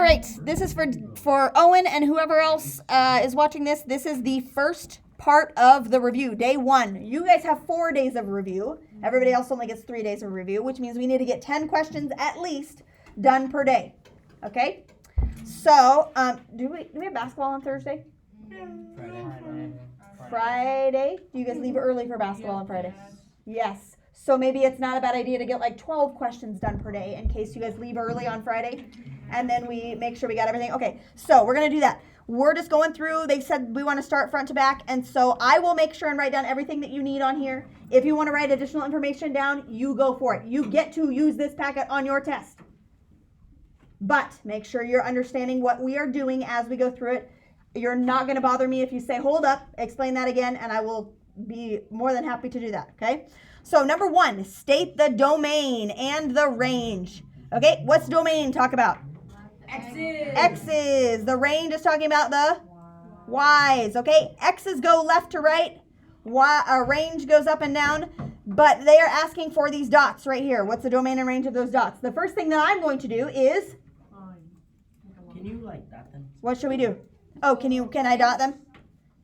right, this is for Owen and whoever else is watching this. This is the first part of the review, day 1. You guys have 4 days of review. Everybody else only gets 3 days of review, which means we need to get 10 questions at least done per day. Okay? So, do we have basketball on Thursday? Friday? Do you guys leave early for basketball on Friday? Yes. So maybe it's not a bad idea to get like 12 questions done per day in case you guys leave early on Friday. And then we make sure we got everything. Okay, so we're going to do that. We're just going through. They said we want to start front to back. And so I will make sure and write down everything that you need on here. If you want to write additional information down, you go for it. You get to use this packet on your test. But make sure you're understanding what we are doing as we go through it. You're not going to bother me if you say, hold up, explain that again, and I will be more than happy to do that, okay? So number 1, state the domain and the range. Okay, what's domain talk about? X's. The range is talking about the Y's, okay? X's go left to right. Range goes up and down. But they are asking for these dots right here. What's the domain and range of those dots? The first thing that I'm going to do is... Can you dot them? What should we do? Oh, can I dot them?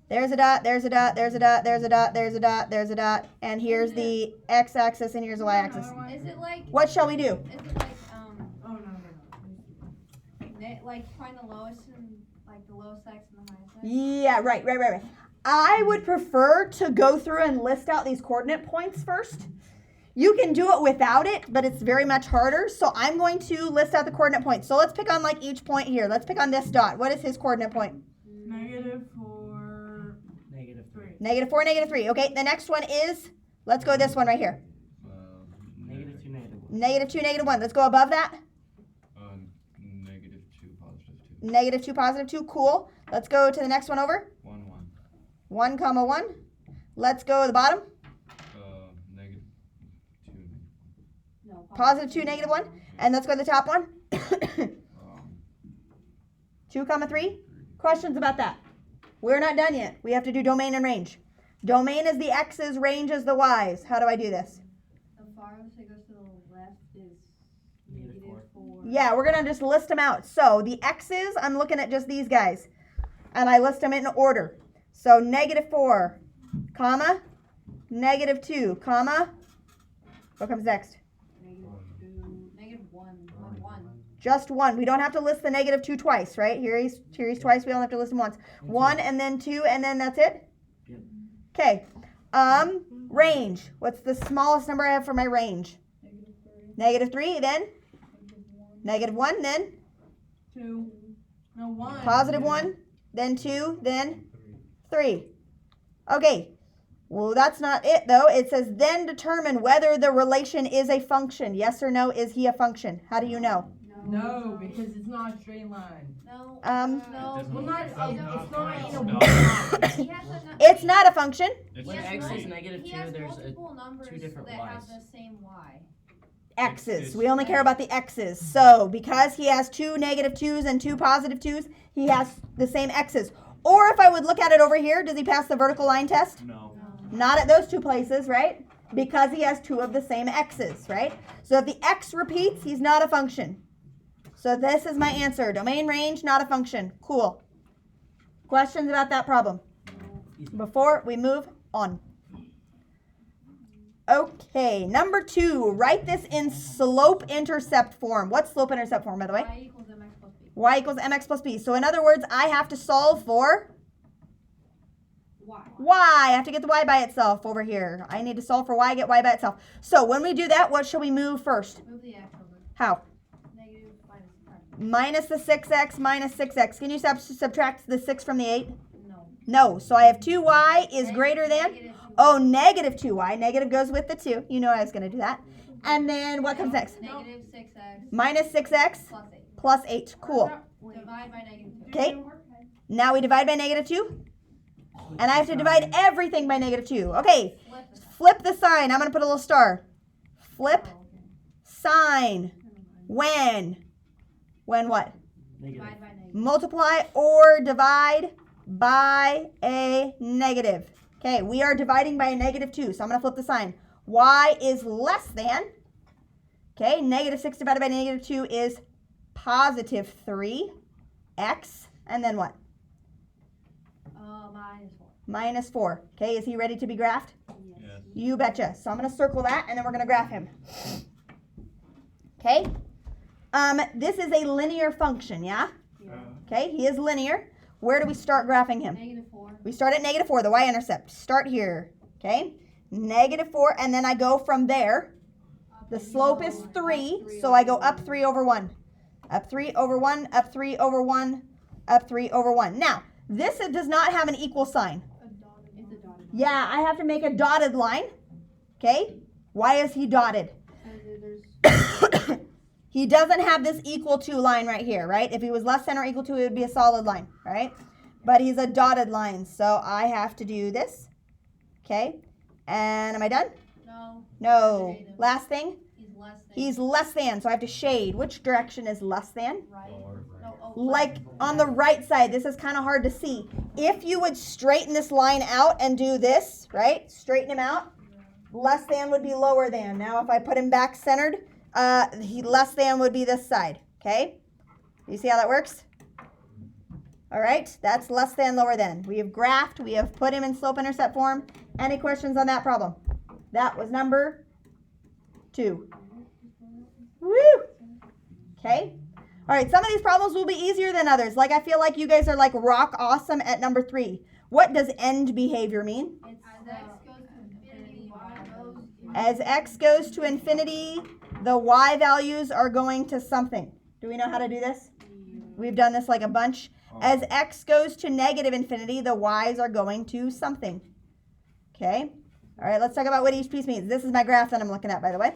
There's a dot, there's a dot, there's a dot, there's a dot, there's a dot, there's a dot, and here's the x-axis and here's the y-axis. Is it like... What shall we do? Is it like, like find the lowest and, like, the lowest x and the highest x? Yeah, right. I would prefer to go through and list out these coordinate points first. You can do it without it, but it's very much harder. So I'm going to list out the coordinate points. So let's pick on like each point here. Let's pick on this dot. What is his coordinate point? -4, -3. -4, -3. Okay, the next one is, let's go this one right here. -2, -1. -2, -1. Let's go above that. -2, +2. -2, +2. Cool. Let's go to the next one over. 1, 1. 1, comma 1. Let's go to the bottom. -2, +2, -1. And let's go to the top one. 2, comma 3. Questions about that? We're not done yet. We have to do domain and range. Domain is the x's, range is the y's. How do I do this? The farthest it goes to the left is -4. Yeah, we're going to just list them out. So the x's, I'm looking at just these guys. And I list them in order. So -4, comma, -2, comma. What comes next? -1. Just 1. We don't have to list the -2 twice, right? Here he's twice. We only have to list him once. 1 and then 2 and then that's it? Yep. Okay. Range. What's the smallest number I have for my range? -3, then? -1, then? 2. No, 1. +1, then 2, then 3. Okay. Well, that's not it, though. It says, then determine whether the relation is a function. Yes or no, is he a function? How do you know? No, because it's not a straight line. No. Well, it's not in a No. He has It's not a function. When x is -2, he has there's multiple numbers 2 different that have y's. the same y. X's. We only care about the X's. So because he has 2 -2s and 2 +2s, he has the same X's. Or if I would look at it over here, does he pass the vertical line test? No. Not at those 2 places, right? Because he has 2 of the same X's, right? So if the X repeats, he's not a function. So this is my answer. Domain range, not a function. Cool. Questions about that problem? Before we move on. Okay, number 2. Write this in slope-intercept form. What's slope-intercept form, by the way? Y equals mx plus b. Y equals mx plus b. So in other words, I have to solve for Y. y. I have to get the y by itself over here. I need to solve for y, get y by itself. So when we do that, what shall we move first? Move the x over. How? Negative Minus the 6x minus 6x. Can you subtract the 6 from the 8? No. No. So I have 2y is greater than? Negative 2y. Oh, -2y. Negative goes with the 2. You know I was going to do that. And then what comes next? Negative 6x Minus 6x plus 8. plus 8. Cool. Divide by -2. Okay. Now we divide by -2. And I have to divide everything by -2. Okay. Flip the sign. I'm going to put a little star. Flip sign. When? When what? Divide by negative. Multiply or divide by a negative. Okay, we are dividing by a -2, so I'm going to flip the sign. Y is less than, okay, -6 divided by -2 is positive 3, x, and then what? -4. Minus 4. Okay, is he ready to be graphed? Yes. You betcha. So I'm going to circle that, and then we're going to graph him. Okay? This is a linear function, yeah? Okay, he is linear. Where do we start graphing him? -4. We start at -4, the y-intercept. Start here, okay? -4, and then I go from there. The slope is 3, so I go up 3 over 1. Up 3 over 1, up 3 over 1, up 3 over 1. Now, this does not have an equal sign. It's a dotted. Yeah, I have to make a dotted line, okay? Why is he dotted? He doesn't have this equal to line right here, right? If he was less than or equal to, it would be a solid line, right? But he's a dotted line, so I have to do this, okay? And am I done? No. No. Negative. Last thing, He's less than. he's less than, so I have to shade. Which direction is less than? right. Or- No, Like on the right side, this is kind of hard to see. If you would straighten this line out and do this, right? Straighten him out. Less than would be lower than. Now if I put him back centered, less than would be this side, okay? You see how that works? All right, that's less than, lower than. We have graphed, we have put him in slope-intercept form. Any questions on that problem? That was number 2. Woo! Okay. All right, some of these problems will be easier than others. Like I feel like you guys are like rock awesome at number 3. What does end behavior mean? As X goes to infinity, Y goes. As x goes to infinity, the y values are going to something. Do we know how to do this? We've done this like a bunch. As x goes to negative infinity, the y's are going to something. Okay? All right, let's talk about what each piece means. This is my graph that I'm looking at, by the way.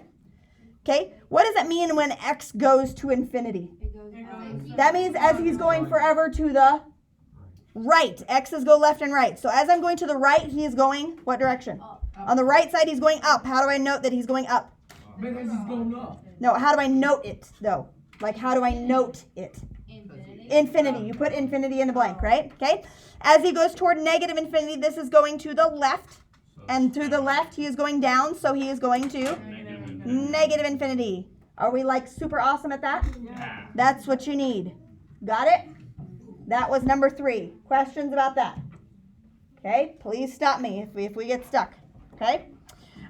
Okay? What does it mean when x goes to infinity? It goes. That means as he's going forever to the right. X's go left and right. So as I'm going to the right, he is going what direction? Up. On the right side, he's going up. How do I note that he's going up? Because he's going up. No, how do I note it, though? Like, how do I note it? Infinity. Infinity. You put infinity in the blank, right? Okay? As he goes toward negative infinity, this is going to the left. And to the left, he is going down, so he is going to negative infinity. Are we, like, super awesome at that? Yeah. That's what you need. Got it? That was number 3. Questions about that? Okay? Please stop me if we get stuck. Okay?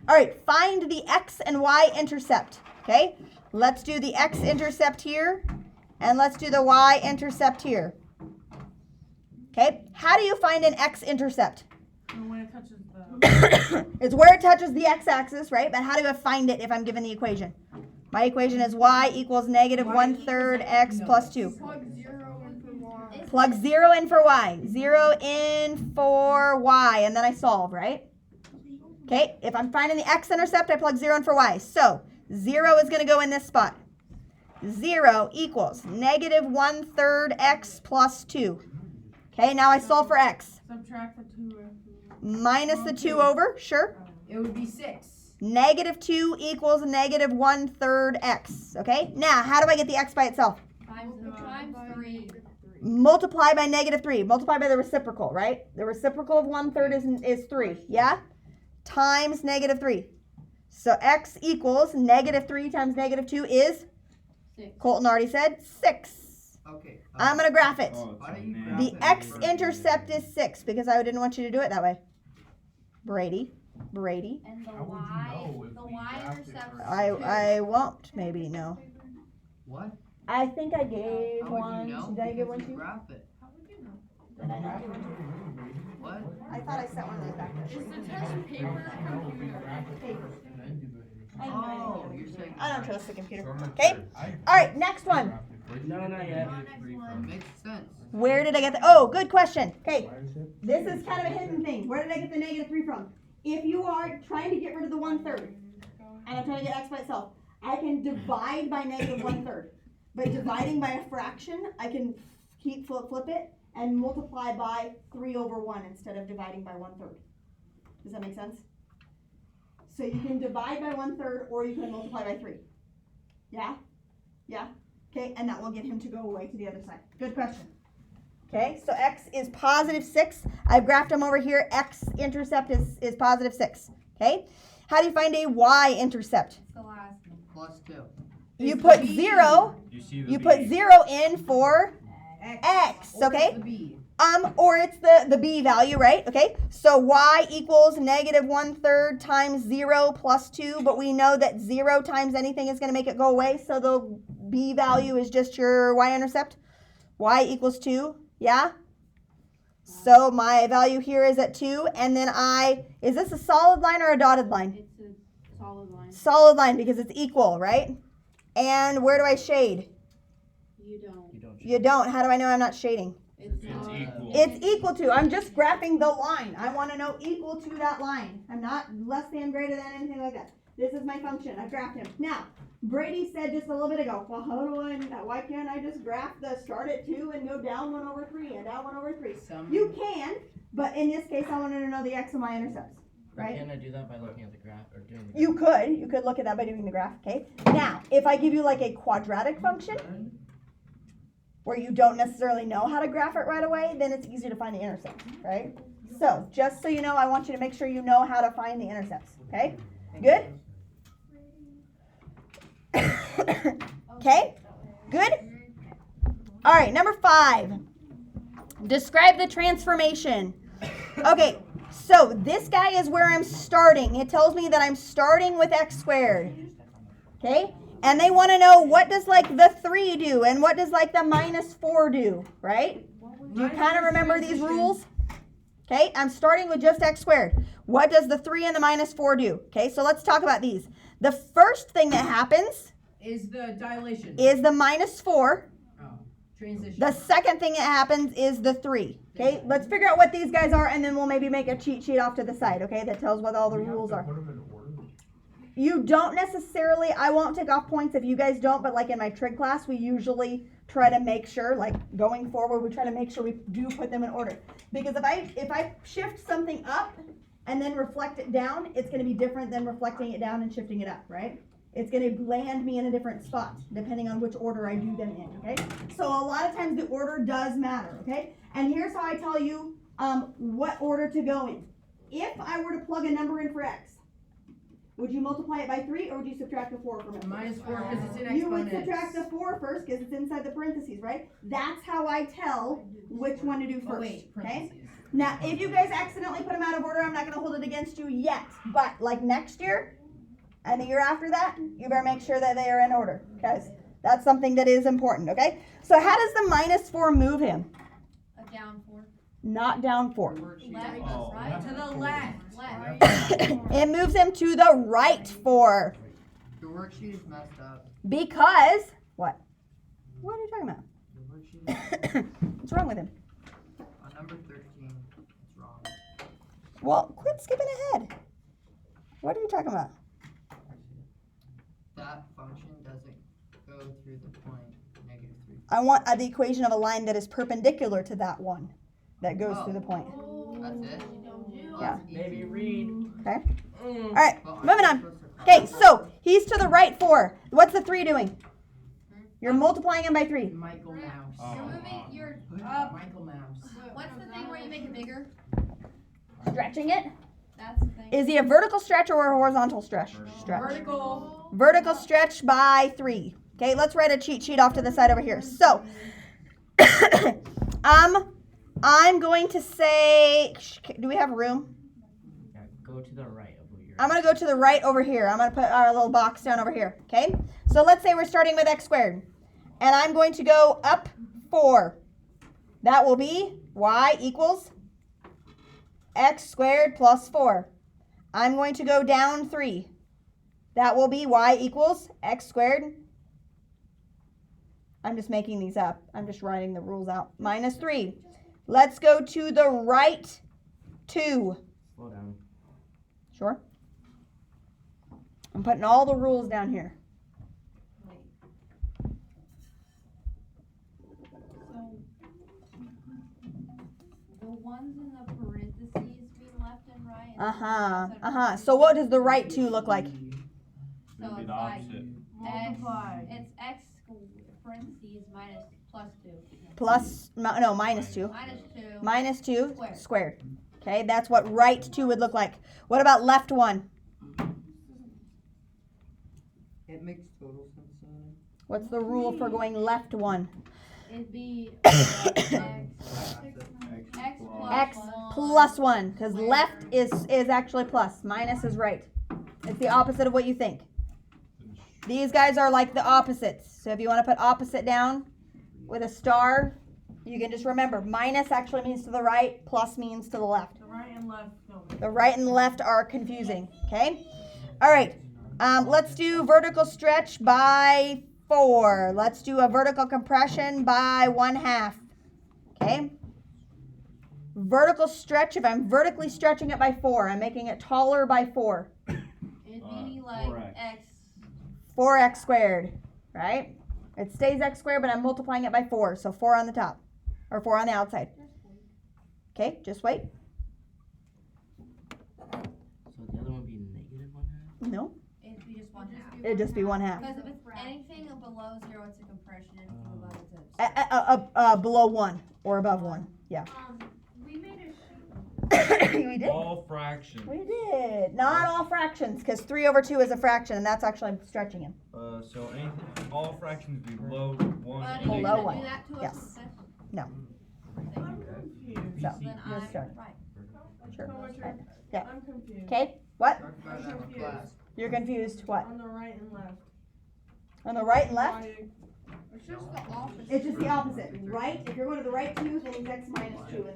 All right. Find the x and y intercept. Okay? Let's do the x-intercept here, and let's do the y-intercept here. Okay? How do you find an x-intercept? When it touches the... It's where it touches the x-axis, right? But how do I find it if I'm given the equation? My equation is y equals negative 1/3 x plus 2. Plug 0 in for y. 0 in for y, and then I solve, right? Okay, if I'm finding the x-intercept, I plug 0 in for y. So 0 is going to go in this spot. 0 equals negative 1/3 x plus 2. Okay, now I solve for x. Subtract the 2. Minus the 2 over, sure. It would be 6. Negative 2 equals negative 1/3 x. Okay, now how do I get the x by itself? Times 3. Multiply by negative 3. Multiply by the reciprocal, right? The reciprocal of 1/3 is 3, yeah? Times negative 3. So x equals negative 3 times negative 2 is, 6. Colton already said, 6. Okay. I'm going to graph it. Why don't you The graph it? x-intercept is 6 because I didn't want you to do it that way. Brady. And the How would you Y, know if the we Y graphed it intercept. correctly? I won't, maybe, no. What? I think I gave How would one. you know? Did I give Because one you to you? graph it. Did I not give one to you? What? I thought I sent one of those back there. Paper. Oh, you're saying. I don't trust the computer. Okay. Okay. All right, next one. No, not yet. Makes sense. Where did I get the? Oh, good question. Okay, this is kind of a hidden thing. Where did I get the negative 3 from? If you are trying to get rid of the 1/3, and I'm trying to get x by itself, I can divide by negative 1/3. But dividing by a fraction, I can flip it and multiply by 3 over 1 instead of dividing by 1/3. Does that make sense? So you can divide by 1/3 or you can multiply by 3. Yeah? Yeah? Okay, and that will get him to go away to the other side. Good question. Okay, so x is positive 6. I've graphed him over here. X-intercept is positive 6. Okay? How do you find a y-intercept? The last one. Plus 2. you It's put the B. 0, You see the you B. put 0 in for X, Or okay? the B. Or it's the B value, right? Okay, so Y equals negative 1/3 times 0 plus 2, but we know that 0 times anything is going to make it go away, so the B value is just your Y-intercept. Y equals 2, yeah? So my value here is at 2, and then is this a solid line or a dotted line? It's a solid line. Solid line because it's equal, right? And where do I shade? You don't. You don't. You don't. How do I know I'm not shading? It's It's not. equal. It's equal to. I'm just graphing the line. I want to know equal to that line. I'm not less than, greater than, anything like that. This is my function. I've graphed him. Now, Brady said just a little bit ago, well, why can't I just graph the start at 2 and go down 1/3 and down 1/3? You can, but in this case, I wanted to know the X and Y intercepts, right? Can I do that by looking at the graph or doing the You could look at that by doing the graph, okay? Now, if I give you like a quadratic function, where you don't necessarily know how to graph it right away, then it's easy to find the intercept, right? So, just so you know, I want you to make sure you know how to find the intercepts, okay? Good? Okay? Good? All right, number 5. Describe the transformation. Okay, so this guy is where I'm starting. It tells me that I'm starting with x squared. Okay? And they want to know what does like the 3 do and what does like the minus 4 do, right? Do you kind of remember these rules? Okay, I'm starting with just x squared. What does the 3 and the minus 4 do? Okay, so let's talk about these. The first thing that happens Is the dilation. is the minus 4. Oh, transition. The second thing that happens is the 3. Okay, let's figure out what these guys are and then we'll maybe make a cheat sheet off to the side, okay, that tells what all the rules are. You don't necessarily, I won't take off points if you guys don't, but like in my trig class, we usually try to make sure, like going forward, we try to make sure we do put them in order. Because if I shift something up and then reflect it down, it's going to be different than reflecting it down and shifting it up, right? It's going to land me in a different spot, depending on which order I do them in, okay? So a lot of times the order does matter, okay? And here's how I tell you what order to go in. If I were to plug a number in for x, would you multiply it by 3 or would you subtract the 4 from it? Minus 4 because it's in You would exponents. subtract the 4 first because it's inside the parentheses, right? That's how I tell which one to do Oh, first, wait, okay? parentheses. Now, if you guys accidentally put them out of order, I'm not going to hold it against you yet. But like next year and the year after that, you better make sure that they are in order because that's something that is important, okay? So how does the minus 4 move him? A down 4. Not down 4. Left, Oh, right? To the left. Left. It moves him to the right 4 Your worksheet is messed up. because, what? What are you talking about? Your worksheet is What's wrong with him? on number 13. It's wrong. Well, quit skipping ahead. What are you talking about? That function doesn't go through the point -3. I want the equation of a line that is perpendicular to that one that goes through the point. That's it? Yeah. Maybe read. Okay. Mm. All right. Well, I'm Moving on. supposed to Okay. So he's to the right 4. What's the 3 doing? You're multiplying him by 3. Michael Mouse. Oh. You're moving your, Michael Mouse. what's the thing where you make it bigger? Stretching it. That's the thing. Is he a vertical stretch or a horizontal stretch? Stretch. Vertical. Vertical stretch by 3. Okay. Let's write a cheat sheet off to the side over here. So, I'm going to say, do we have room? Yeah, go to the right of what you're. I'm going to go to the right over here. I'm going to put our little box down over here, okay? So let's say we're starting with x squared. And I'm going to go up 4. That will be y equals x squared plus 4. I'm going to go down 3. That will be y equals x squared. I'm just making these up. I'm just writing the rules out. Minus 3. Let's go to the right 2. Slow down. Sure. I'm putting all the rules down here. So, the ones in the parentheses being left and right. and So what does the right 2 look like? So Maybe it's the like opposite. Multiply. it's x parentheses minus plus 2. Plus, no, minus 2. Minus 2. Minus 2 Squared. squared. Okay, that's what right 2 would look like. What about left 1? It makes total sense. What's the rule for going left 1? It'd be x X plus 1, because left is actually plus. Minus is right. It's the opposite of what you think. These guys are like the opposites. So if you want to put opposite down with a star, you can just remember minus actually means to the right, plus means to the left. The right and left, no. The right and left are confusing, okay? All right, let's do vertical stretch by 4. Let's do a vertical compression by 1/2, okay? Vertical stretch, if I'm vertically stretching it by 4, I'm making it taller by 4. It'd be like 4x. x. 4x squared, right? It stays x squared, but I'm multiplying it by 4, so 4 on the top, or 4 on the outside. Okay, just wait. So the other one would be negative 1/2? No, It'd be just 1/2. it'd just be 1/2. Because if it's anything below 0, it's a compression. Anything above it's a Below 1 or above 1, yeah. We made a sheet. We did. All fractions. We did. Not all fractions, because 3/2 is a fraction, and that's actually stretching him. So anything, all fractions below 1. But are you Below gonna one. do that to us? Yes. instead? No. I'm confused. So, Then you're I'm starting. right. Sure. So much Right. Yeah. I'm confused. Okay, what? Talk about that in confused. class. You're confused. What? On the right and left. On the right and left? Why- It's just the opposite. It's just the opposite. Right? If you're going to the right 2, then he's x minus 2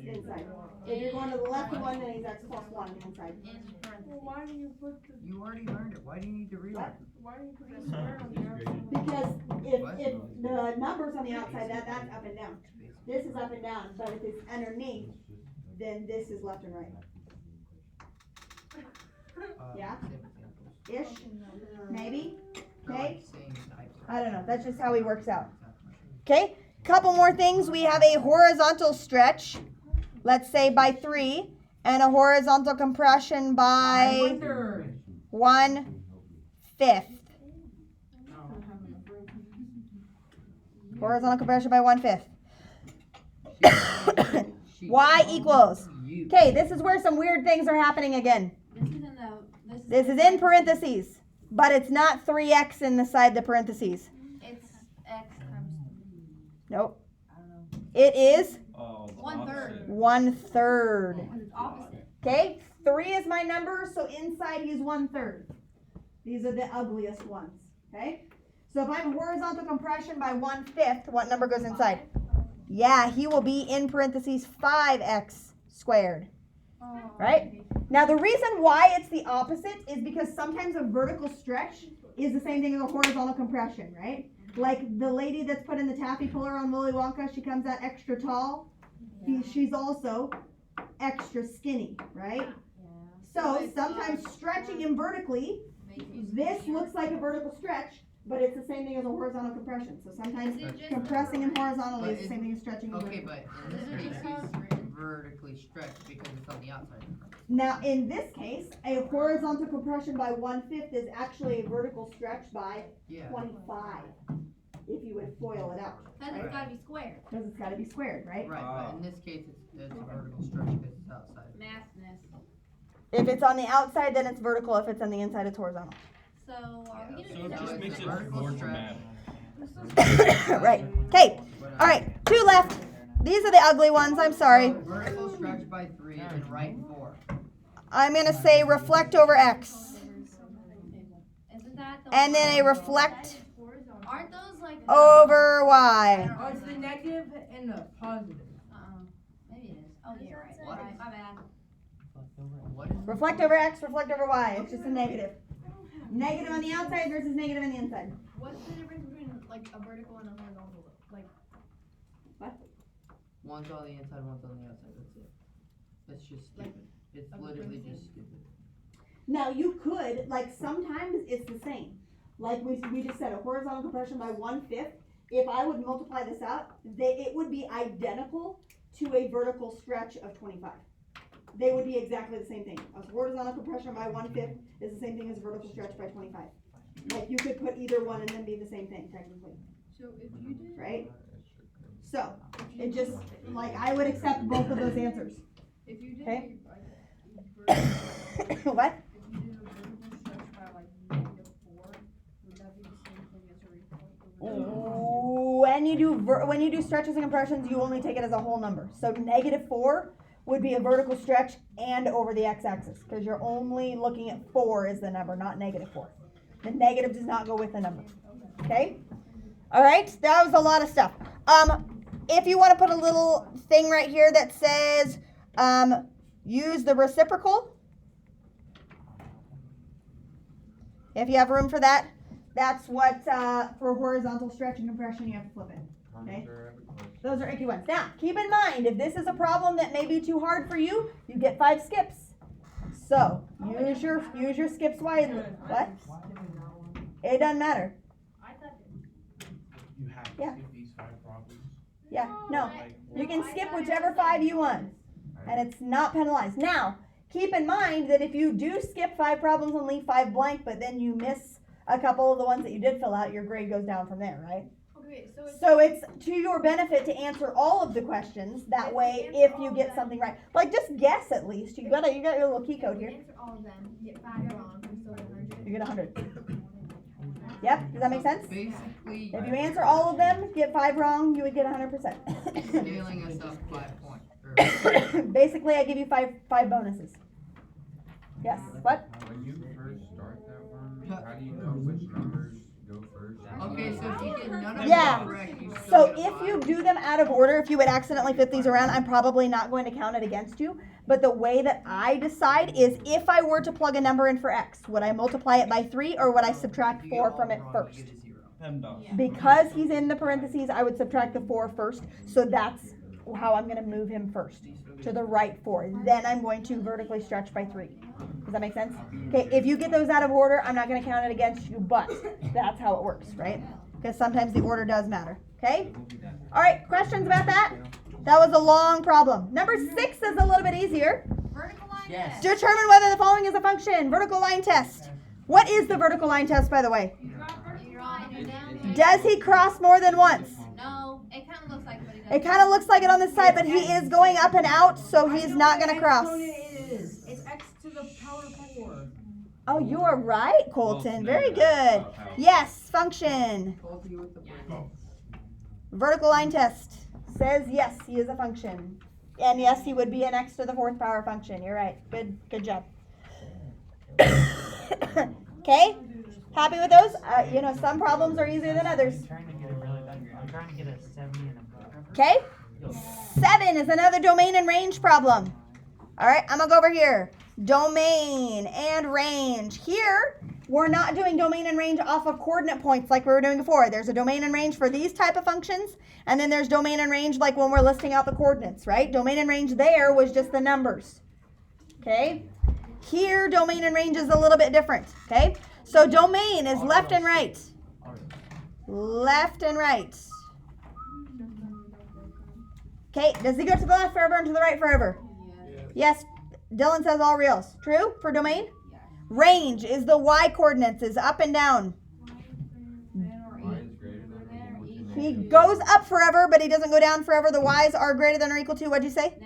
inside. If you're going to the left 1, then he's x plus 1 inside. In parentheses. Well, why do you put the, You already learned it. Why do you need to relearn? What? why do you put the square on the outside? Because if the number's on the outside, that's up and down. This is up and down, but if it's underneath, then this is left and right. Yeah? Same examples. Ish? Maybe? They're Okay? like same types. I don't know. That's just how he works out. Okay? Couple more things. We have a horizontal stretch, let's say by 3, and a horizontal compression by 1/3. 1/5. Horizontal compression by 1/5. Y equals. You. Okay, this is where some weird things are happening again. This is in the. This is in parentheses, but it's not 3x inside the parentheses. It's x times. Nope. I don't know. It is Oh, the 1/3. 1/3. Because it's opposite. Okay, 3 is my number, so inside he's 1/3. These are the ugliest ones. Okay, so if I'm horizontal compression by 1/5, what number goes inside? Yeah, he will be in parentheses 5x squared. Oh, Right? Now the reason why it's the opposite is because sometimes a vertical stretch is the same thing as a horizontal compression, right? Like the lady that's put in the taffy puller on Willy Wonka, she comes out extra tall. She's also extra skinny, right? So sometimes stretching him vertically, this looks like a vertical stretch, but it's the same thing as a horizontal compression. So sometimes compressing him horizontally is the same thing as stretching him Okay, vertically. but in this case, he's vertically stretched because it's on the outside. Now, in this case, a horizontal compression by 1/5 is actually a vertical stretch by Yeah. 25, if you would FOIL it out, Because it's gotta be squared. because it's got to be squared, right? Right, but in this case, it's a vertical stretch because it's outside. Massness. If it's on the outside, then it's vertical. If it's on the inside, it's horizontal. So are we gonna So do it that? just it's makes a it vertical more stretch. dramatic. Right. Okay. All right. 2 left. These are the ugly ones. I'm sorry. So vertical stretch by 3 and right 4. I'm gonna say reflect over x, Isn't that the and then a one- reflect Aren't those like? over y. Oh, it's the negative and the positive. Maybe it is. Oh, yeah, you're right. What? Right, my bad. What is Reflect over x, reflect over y. It's just a negative. Negative on the outside versus negative on the inside. What's the difference between like a vertical and a horizontal? Like One's on the inside, one's on the outside. That's it. It's just stupid. It's a literally parentheses? just stupid. Now you could, like sometimes it's the same. Like we just said, a horizontal compression by 1/5. If I would multiply this out, it would be identical to a vertical stretch of 25. They would be exactly the same thing. A horizontal compression by 1/5 is the same thing as a vertical stretch by 25. Like you could put either one and then be the same thing technically, so if you did right? So it just like I would accept both of those answers. if you did Okay. a vertical, What? if you did a vertical stretch by like -4, would that be the same thing as a horizontal? when you do stretches and compressions, you only take it as a whole number. So -4 would be a vertical stretch and over the x-axis, because you're only looking at 4 as the number, not -4. The negative does not go with the number. Okay? All right, that was a lot of stuff. If you want to put a little thing right here that says use the reciprocal, if you have room for that, that's what for horizontal stretch and compression you have to flip it. Okay? Those are icky ones. Now, keep in mind, if this is a problem that may be too hard for you, you get 5 skips. So use your skips wisely. What? It doesn't matter. I thought You have to Yeah. skip these 5 problems. Yeah, no. You can skip whichever 5 you want, and it's not penalized. Now, keep in mind that if you do skip 5 problems and leave 5 blank, but then you miss a couple of the ones that you did fill out, your grade goes down from there, right? okay, so it's So it's to your benefit to answer all of the questions. That way, if you get something right, like just guess at least. You got your little key code here. answer all of them, get 5 wrong, you still get 100. You get 100. Yep. Does that make sense? Basically, If you answer all of them, get 5 wrong, you would get 100%. scaling us up 5 points. Basically, I give you five bonuses. Yes. What? When you first start that one, how do you know which numbers go first? Okay, so if you get none of Yeah. them correct, you still So get a if you 5. do them out of order, if you would accidentally flip these around, I'm probably not going to count it against you. But the way that I decide is if I were to plug a number in for x, would I multiply it by 3 or would I subtract You get 4 all from it wrong, first? you get a 0. $10. Because he's in the parentheses, I would subtract the 4 first. So that's how I'm going to move him first, to the right 4. Then I'm going to vertically stretch by 3. Does that make sense? Okay, if you get those out of order, I'm not going to count it against you, but that's how it works, right? Because sometimes the order does matter, okay? All right, questions about that? That was a long problem. Number 6 is a little bit easier. Vertical line Yes. test. Determine whether the following is a function. Vertical line test. What is the vertical line test, by the way? You draw it and down. Does he cross more than once? No, it kind of looks like, but it doesn't. It kind of looks like it on this side, but he is going up and out, so he's not going to cross. Exponent is. It's x to the power 4. Oh, you are right, Colton. Very good. Yes, function. Told you with the brain. Vertical line test says yes, he is a function. And yes, he would be an x to the 4th power function. You're right. Good job. Okay? Happy with those? Some problems are easier than others. I'm trying to get a really bad. I'm trying to get a 70 and above. Okay? 7 is another domain and range problem. All right, I'm going to go over here. Domain and range. Here, we're not doing domain and range off of coordinate points like we were doing before. There's a domain and range for these type of functions, and then there's domain and range like when we're listing out the coordinates, right? Domain and range there was just the numbers. Okay? Here, domain and range is a little bit different. Okay? So domain is left and right. Left and right. Okay, does he go to the left forever and to the right forever? Yes. Dylan says all reals. True for domain? Range is the y coordinates, is up and down. Y is greater than or equal to He negative. goes up forever, but he doesn't go down forever. The y's are greater than or equal to, what'd you say?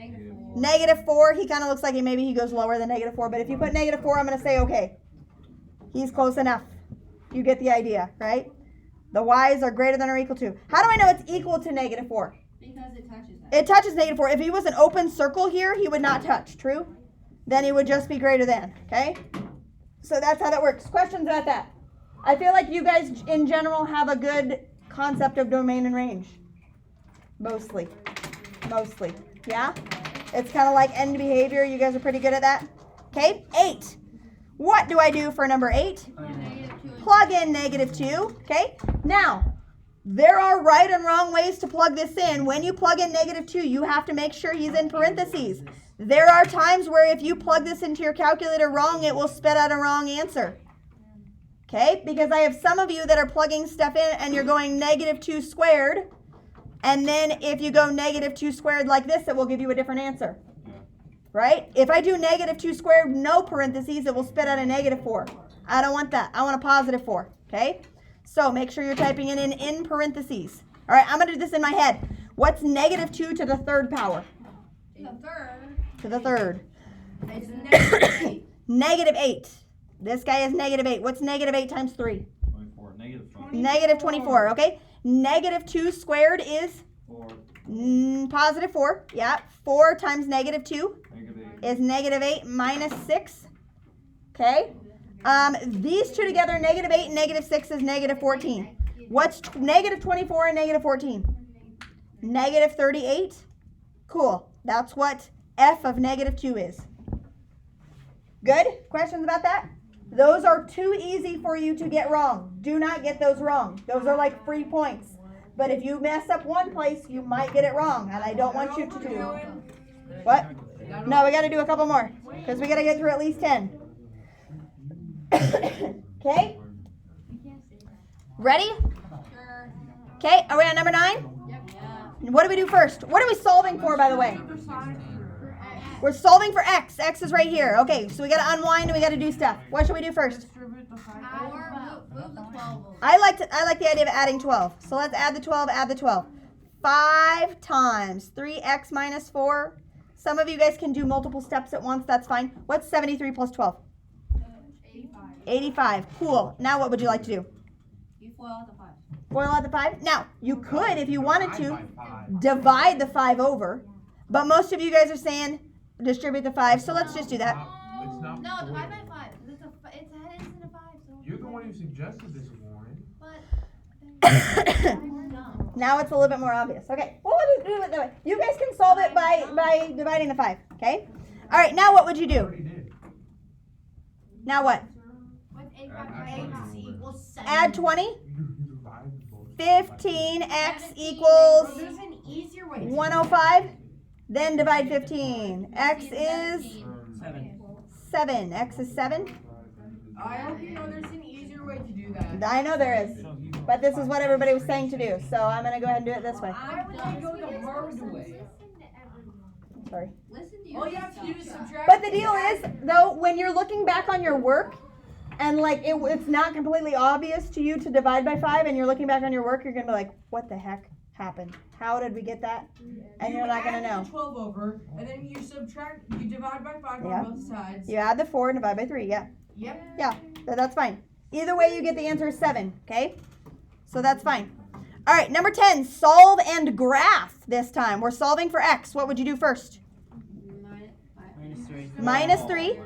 Negative 4. -4. He kind of looks like maybe he goes lower than -4, but if you put -4, I'm going to say okay. He's close enough. You get the idea, right? The y's are greater than or equal to. How do I know it's equal to -4? Because it touches that. It touches -4. If he was an open circle here, he would not touch. True? Then he would just be greater than. Okay? So that's how that works. Questions about that? I feel like you guys in general have a good concept of domain and range. Mostly. Yeah? It's kind of like end behavior. You guys are pretty good at that. Okay? 8. What do I do for number 8? Plug in -2. Okay? Now, there are right and wrong ways to plug this in. When you plug in -2, you have to make sure he's in parentheses. There are times where if you plug this into your calculator wrong, it will spit out a wrong answer. Okay? Because I have some of you that are plugging stuff in and you're going -2 squared. And then if you go -2 squared like this, it will give you a different answer. Right? If I do -2 squared, no parentheses, it will spit out a -4. I don't want that. I want a +4. Okay? So make sure you're typing it in parentheses. All right, I'm going to do this in my head. What's -2 to the 3rd power? The third. To the 3rd. It's -8. -8. This guy is -8. What's -8 times 3? 24. -20. -24, okay? Negative 2 squared is 4, positive 4. Yeah, 4 times negative 2 -8. is negative 8 minus 6. Okay. These two together, negative 8 and negative 6 is negative 14. What's negative 24 and negative 14? Negative 38. Cool. That's what f of negative 2 is. Good? Questions about that? Those are too easy for you to get wrong. Do not get those wrong. Those are like free points. But if you mess up one place, you might get it wrong, and I don't want you to do. What? No, we got to do a couple more because we got to get through at least 10. Okay? Ready? Okay, are we on number 9? What do we do first? What are we solving for, by the way? We're solving for x. X is right here. Okay, so we got to unwind and we got to do stuff. What should we do first? Power, move the 12 over. I like the idea of adding 12. So let's add the 12, add the 12. 5 times 3x minus 4. Some of you guys can do multiple steps at once. That's fine. What's 73 plus 12? 85. Cool. Now what would you like to do? You foil out the 5. Foil out the 5? Now, you could, if you wanted to, Divide by 5. divide the 5 over. But most of you guys are saying distribute the 5. So let's just do that. It's not. No, four. divide by 5. It's a head into 5. So You're the one who suggested this, Warren. But Now it's a little bit more obvious. Okay. Well, we'll do it that way. You guys can solve it by dividing the 5. Okay? All right. Now what would you You do? already did. Now what? what's 8 Add by 8 equals 7? Add 20. You divided both. 15x equals There's an easier way. 105. Then divide 15. X is 7. 7. X is 7. I hope you know there's an easier way to do that. I know there is. But this is what everybody was saying to do. So I'm going to go ahead and do it this way. I would say go the hard way. Sorry. Listen to your All you have to do is subtract. But the deal is, though, when you're looking back on your work and like it's not completely obvious to you to divide by 5 and you're looking back on your work, you're going to be like, what the heck happened? How did we get that? And you're not going to know. The 12 over, and then you subtract. You divide by 5 Yeah. on both sides. You add the 4 and divide by 3. Yeah. Yep. Yeah. So that's fine. Either way, you get the answer is 7. Okay? So that's fine. All right. Number 10, solve and graph this time. We're solving for x. What would you do first? Minus 3. Minus 3.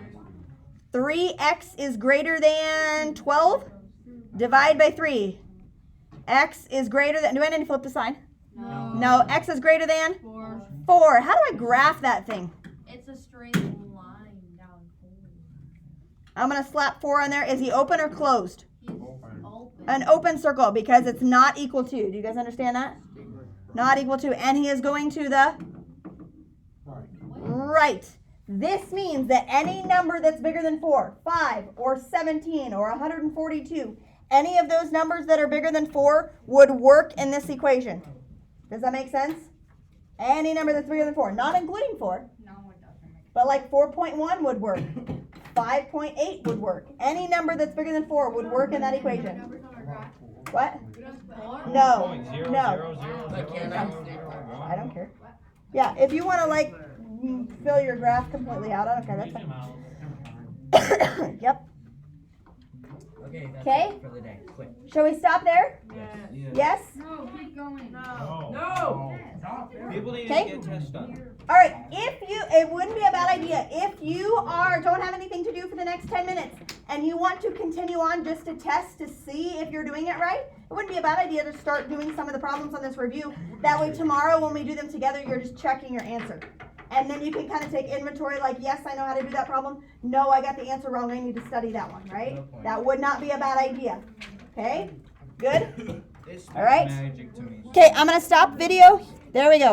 3x is greater than 12. Divide by 3. X is greater than, do I need to flip the sign? No. No, x is greater than 4. 4. How do I graph that thing? It's a straight line down 4. I'm going to slap 4 on there. Is he open or closed? He's open. An open circle because it's not equal to. Do you guys understand that? Not equal to. And he is going to the right. This means that any number that's bigger than 4, 5, or 17, or 142, any of those numbers that are bigger than 4 would work in this equation. Does that make sense? Any number that's bigger than 4, not including 4. No, it doesn't make But like 4.1 would work. 5.8 would work. Any number that's bigger than 4 would work in that equation. numbers on our graph. What? Four? No. Point zero, No. zero, zero, But zero, can zero, I- zero, one. I don't care. Yeah, if you want to like fill your graph completely out, I don't care. That's Zoom fine. out. Yep. Okay, that's Okay. it for the day. Quick. Shall we stop there? Yeah. Yes? No, keep going. No. No. Stop there. People need Okay. to get tests done. All right. It wouldn't be a bad idea if you don't have anything to do for the next 10 minutes and you want to continue on just to test to see if you're doing it right. It wouldn't be a bad idea to start doing some of the problems on this review. That way tomorrow when we do them together, you're just checking your answer. And then you can kind of take inventory like, yes, I know how to do that problem. No, I got the answer wrong. I need to study that one, right? That would not be a bad idea. Okay? Good? It's All right. magic to me. Okay, I'm going to stop video. There we go.